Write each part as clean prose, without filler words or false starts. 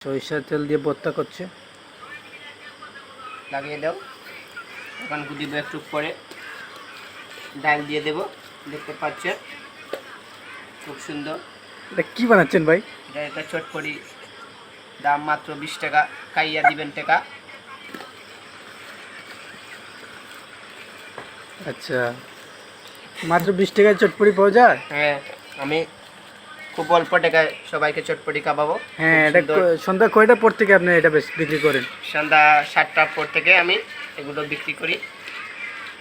সরিষার তেল দিয়ে ভর্তা করছে। লাগিয়ে দাও। এখন দিব একটু পরে ডাল দিয়ে দেব। দেখতে পাচ্ছেন খুব সুন্দর। এটা কি বানাচ্ছেন ভাই? এটা একটা চটপটি, দাম মাত্র 20 টাকা, খাইয়া দিবেন টাকা। আচ্ছা, মাত্র 20 টাকায় চটপটি পাওয়া যায়? হ্যাঁ, আমি খুব অল্প টাকায় সবাইকে চটপটি খাওয়াবো। হ্যাঁ, এটা সন্ধ্যা কয়টার পর থেকে আপনি এটা বিক্রি করেন? সন্ধ্যা 7টার পর থেকে আমি এগুলো বিক্রি করি।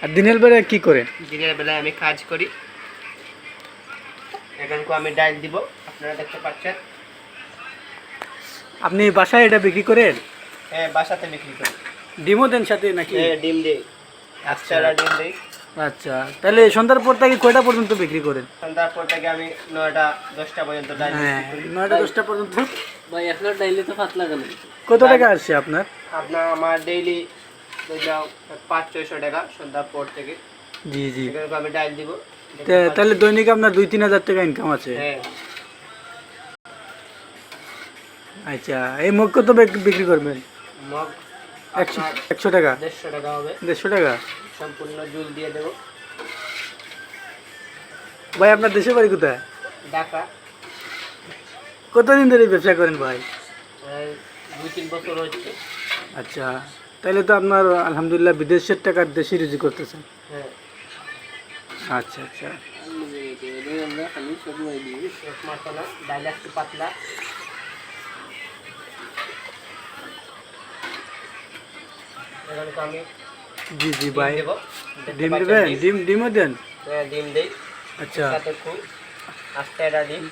আর দিনের বেলা কি করেন? দিনের বেলায় আমি কাজ করি। এখন আমি ডাল দিব, আপনারা দেখতে পাচ্ছেন। আপনি বাসায় এটা বিক্রি করেন? হ্যাঁ, বাসাতে বিক্রি করি। ডিমও দেন সাথে নাকি? হ্যাঁ, ডিম দেই। আচ্ছা, ডিম দেই। আচ্ছা, তাহলে সন্ধ্যার পর থেকে কয়টা পর্যন্ত বিক্রি করেন? সন্ধ্যার পর থেকে আমি 9টা 10টা পর্যন্ত ডাল হ্যাঁ, বিক্রি করি। 9টা 10টা পর্যন্ত। ভাই আপনার ডাইলে তো পাতলা গেল। কত টাকা আসছে আপনার? আমার ডেইলি 500-600 টাকা সন্ধ্যার পর থেকে। জি জি। এখানে আমি ডাল দিব। তাহলে দৈনিক আপনার 2-3 হাজার টাকা ইনকাম আছে? হ্যাঁ। আচ্ছা, এই মগ কত বিক্রি করবেন? মগ 100 টাকা? 150 টাকা হবে। 150 টাকা? সম্পূর্ণ জুল দিয়ে দেবো। ভাই আপনার দেশের বাড়ি কোথায়? ঢাকা। কতদিন ধরে ব্যবসা করেন ভাই? 2-3 বছর হচ্ছে। আচ্ছা, তাহলে তো আপনার আলহামদুলিল্লাহ বিদেশের টাকার দেশি রুজি করতেছেন। হ্যাঁ। আচ্ছা আচ্ছা। ডাল একটু পাতলা। এখন আমি জি জি ভাই। দেবো। ডিম দেবেন? ডিমও দেন? হ্যাঁ, ডিম দেই। আচ্ছা। সাথে খুব আস্তে একটা ডিম।